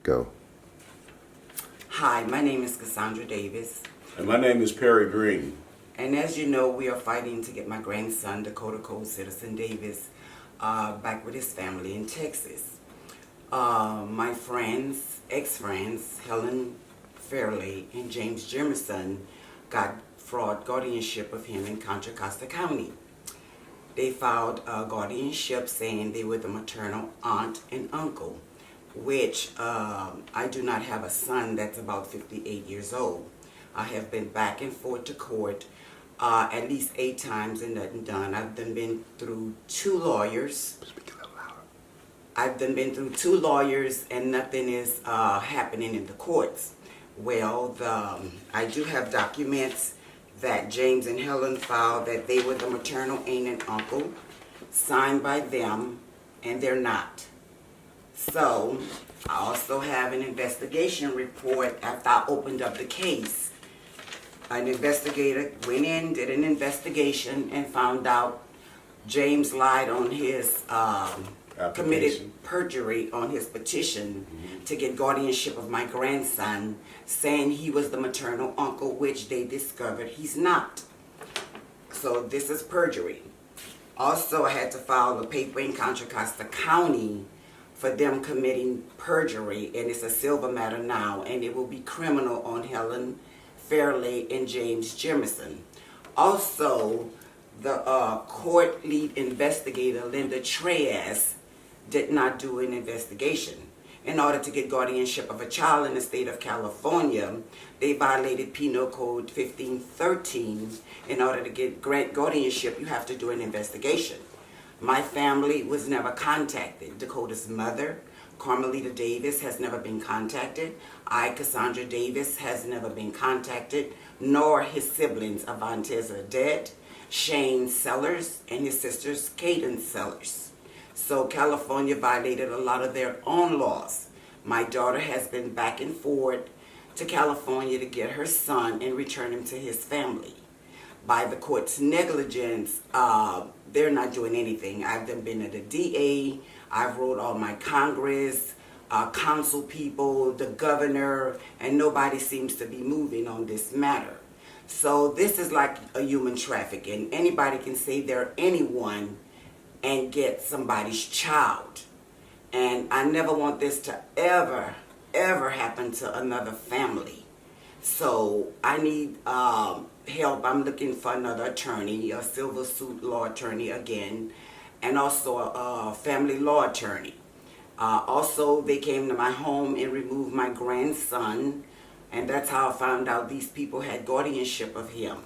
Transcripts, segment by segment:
Go. Hi, my name is Cassandra Davis, And my name is Perry Green. and as you know, we are fighting to get my grandson, Dakota Code Citizen Davis, back with his family in Texas. My friends, ex-friends, Helen Fairley and James Jemison, got fraud guardianship of him in Contra Costa County. They filed a guardianship saying they were the maternal aunt and uncle, which I do not have a son that's about 58 years old. I have been back and forth to court at least 8 times and nothing done. I've been through 2 lawyers. I've been through 2 lawyers and nothing is happening in the courts. Well, I do have documents that James and Helen filed that they were the maternal aunt and uncle, signed by them, and they're not. So, I also have an investigation report after I opened up the case. An investigator went in, did an investigation, and found out James lied on his, committed perjury on his petition to get guardianship of my grandson, saying he was the maternal uncle, which they discovered he's not. So this is perjury. Also, I had to file a paper in Contra Costa County for them committing perjury, and it's a civil matter now, and it will be criminal on Helen Fairley and James Jemison. Also, the court lead investigator, Linda Treyas, did not do an investigation. In order to get guardianship of a child in the state of California, they violated Penal Code 1513. In order to get guardianship, you have to do an investigation. My family was never contacted. Dakota's mother, Carmelita Davis, has never been contacted. I, Cassandra Davis, has never been contacted, nor his siblings, Avantes Adet, Shane Sellers, and his sisters, Caden Sellers. So California violated a lot of their own laws. My daughter has been back and forth to California to get her son and return him to his family. By the court's negligence, they're not doing anything. I've been at the DA, I've wrote all my Congress, council people, the governor, and nobody seems to be moving on this matter. So this is like a human trafficking. Anybody can say they're anyone and get somebody's child. And I never want this to ever happen to another family. So I need help. I'm looking for another attorney, a civil suit law attorney again, and also a family law attorney. Also, they came to my home and removed my grandson, and that's how I found out these people had guardianship of him.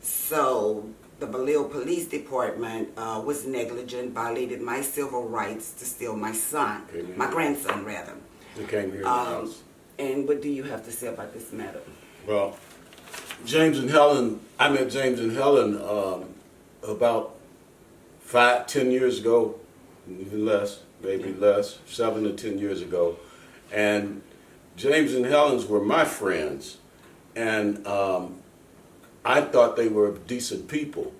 So the Vallejo Police Department was negligent, violated my civil rights to steal my son, my grandson rather. They came here in the house. And what do you have to say about this matter? Well, James and Helen, I met James and Helen about 10 years ago, even less, maybe less, 7 to 10 years ago. And James and Helen's were my friends. And I thought they were decent people,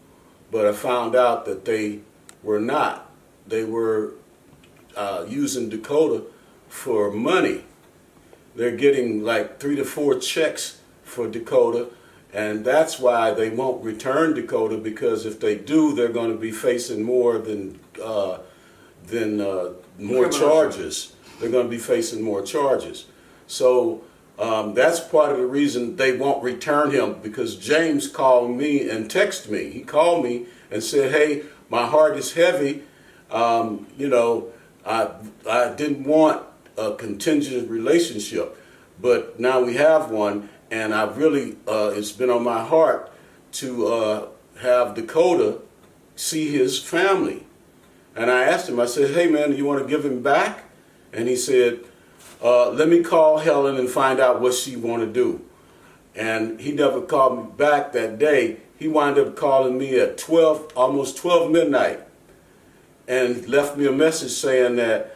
but I found out that they were not. They were using Dakota for money. They're getting like 3 to 4 checks for Dakota, and that's why they won't return Dakota, because if they do, they're going to be facing more more charges. They're going to be facing more charges. So that's part of the reason they won't return him, because James called me and texted me. He called me and said, "Hey, my heart is heavy. You know, I didn't want a contingent relationship, but now we have one, and I really, it's been on my heart to have Dakota see his family." And I asked him, I said, "Hey man, you want to give him back?" And he said, "Let me call Helen and find out what she want to do." And he never called me back that day. He wound up calling me at almost 12 midnight, and left me a message saying that,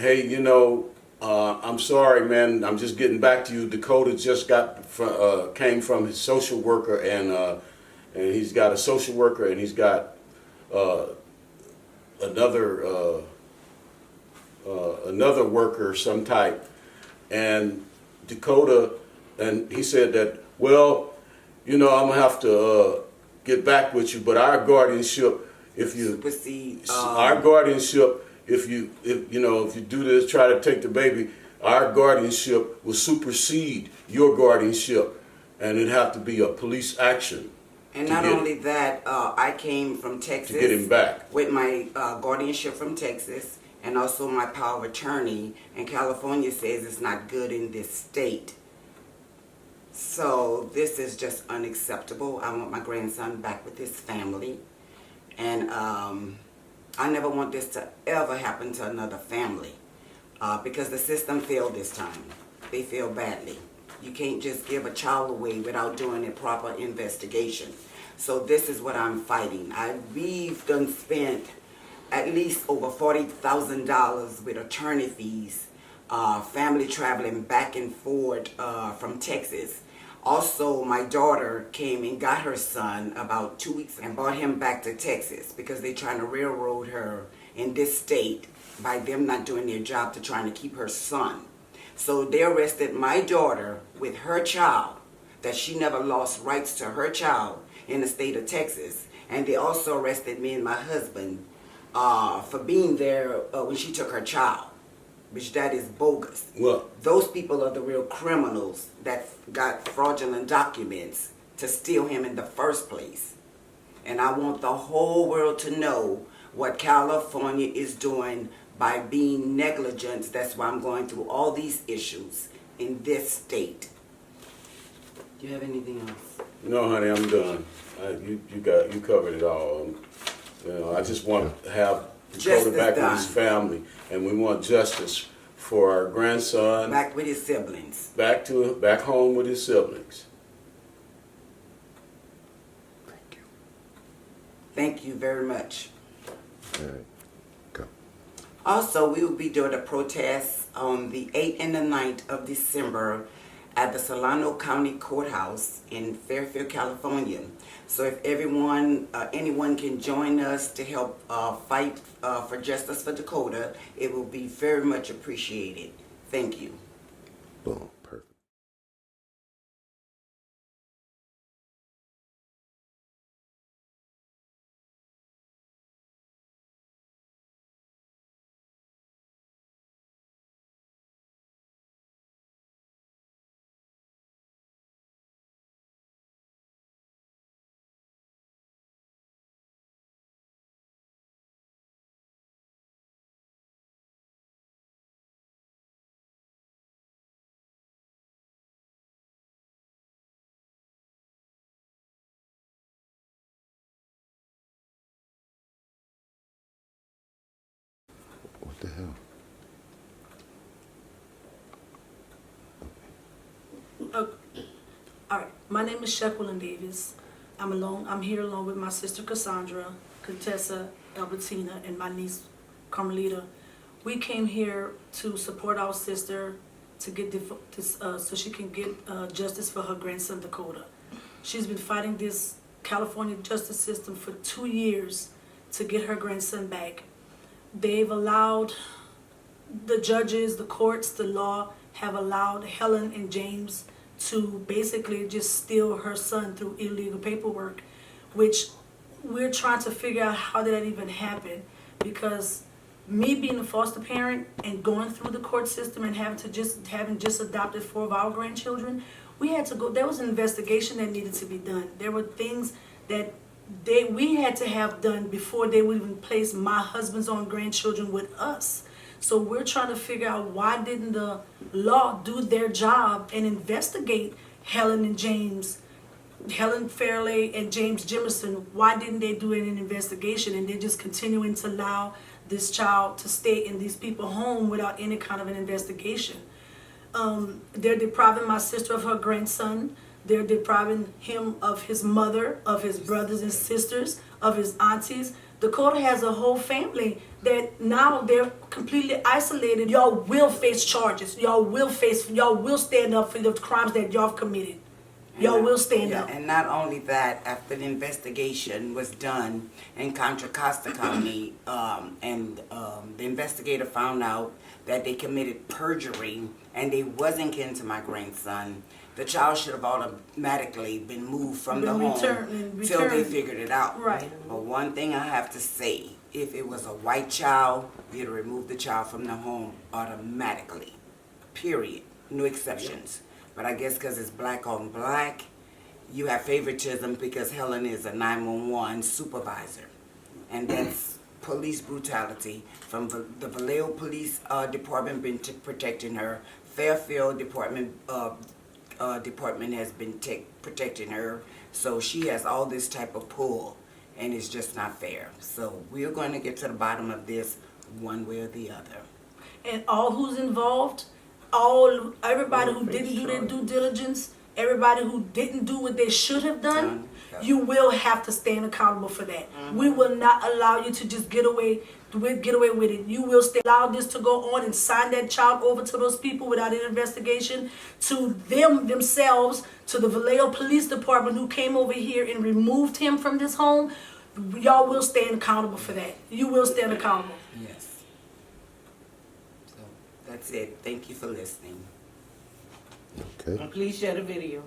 "Hey, you know, I'm sorry, man. I'm just getting back to you. Dakota just came from his social worker, and he's got a social worker, and he's got another another worker of some type, and Dakota, and he said that, well, I'm gonna have to get back with you, but our guardianship, if you supersede our guardianship, if you do this, try to take the baby, our guardianship will supersede your guardianship, and it'd have to be a police action. And not only that, I came from Texas To get him back. with my guardianship from Texas, and also my power of attorney. And California says it's not good in this state. So this is just unacceptable. I want my grandson back with his family, and I never want this to ever happen to another family, because the system failed this time. They failed badly. You can't just give a child away without doing a proper investigation. So this is what I'm fighting. We've done spent at least over $40,000 with attorney fees, family traveling back and forth from Texas. Also, my daughter came and got her son about 2 weeks and brought him back to Texas because they're trying to railroad her in this state by them not doing their job to trying to keep her son. So they arrested my daughter with her child, that she never lost rights to her child in the state of Texas. And they also arrested me and my husband for being there when she took her child, which that is bogus. Well, Those people are the real criminals that got fraudulent documents to steal him in the first place. And I want the whole world to know what California is doing by being negligent. That's why I'm going through all these issues in this state. Do you have anything else? no, honey, I'm done. You covered it all. I just want to have Dakota Justice back with done. his family, and we want justice for our grandson Back with his siblings. back home with his siblings. Thank you. Thank you very much. All right. Go. Also, we will be doing a protest on the 8th and the 9th of December at the Solano County Courthouse in Fairfield, California. So if anyone can join us to help fight for justice for Dakota, it will be very much appreciated. Thank you. Boom. Perfect. What the hell? All right. My name is Shequilin Davis. I'm here along with my sister Cassandra, Contessa, Albertina, and my niece Carmelita. We came here to support our sister to get so she can get justice for her grandson Dakota. She's been fighting this California justice system for 2 years to get her grandson back. They've allowed the judges, the courts, the law have allowed Helen and James to basically just steal her son through illegal paperwork, which we're trying to figure out how did that even happen, because me being a foster parent and going through the court system and having just adopted 4 of our grandchildren, we had to go. There was an investigation that needed to be done. There were things that we had to have done before they would even place my husband's own grandchildren with us. So we're trying to figure out, why didn't the law do their job and investigate Helen Fairley and James Jimerson? Why didn't they do an investigation, and they're just continuing to allow this child to stay in these people's home without any kind of an investigation? They're depriving my sister of her grandson. They're depriving him of his mother, of his brothers and sisters, of his aunties. Dakota has a whole family that now they're completely isolated. Y'all will face charges. Y'all will stand up for the crimes that y'all have committed. Y'all will stand Yeah, up. and not only that, after the investigation was done in Contra Costa County, the investigator found out that they committed perjury and they wasn't kin to my grandson, the child should have automatically been moved from the Been home returned- till they returned. figured it out. Right. But one thing I have to say, if it was a white child, you'd remove the child from the home automatically. Period. No exceptions. But I guess because it's black on black, you have favoritism because Helen is a 911 supervisor. And that's police brutality from the Vallejo Police Department been protecting her. Fairfield Department has been protecting her. So she has all this type of pull, and it's just not fair. So we're going to get to the bottom of this one way or the other. And all who's involved, everybody who didn't do their due diligence, everybody who didn't do what they should have done, you will have to stand accountable for that. We will not allow you to just get away with it. You will allow this to go on and sign that child over to those people without an investigation, to themselves, to the Vallejo Police Department who came over here and removed him from this home. Y'all will stand accountable for that. You will stand accountable. Yes. So that's it. Thank you for listening. Okay. And please share the video.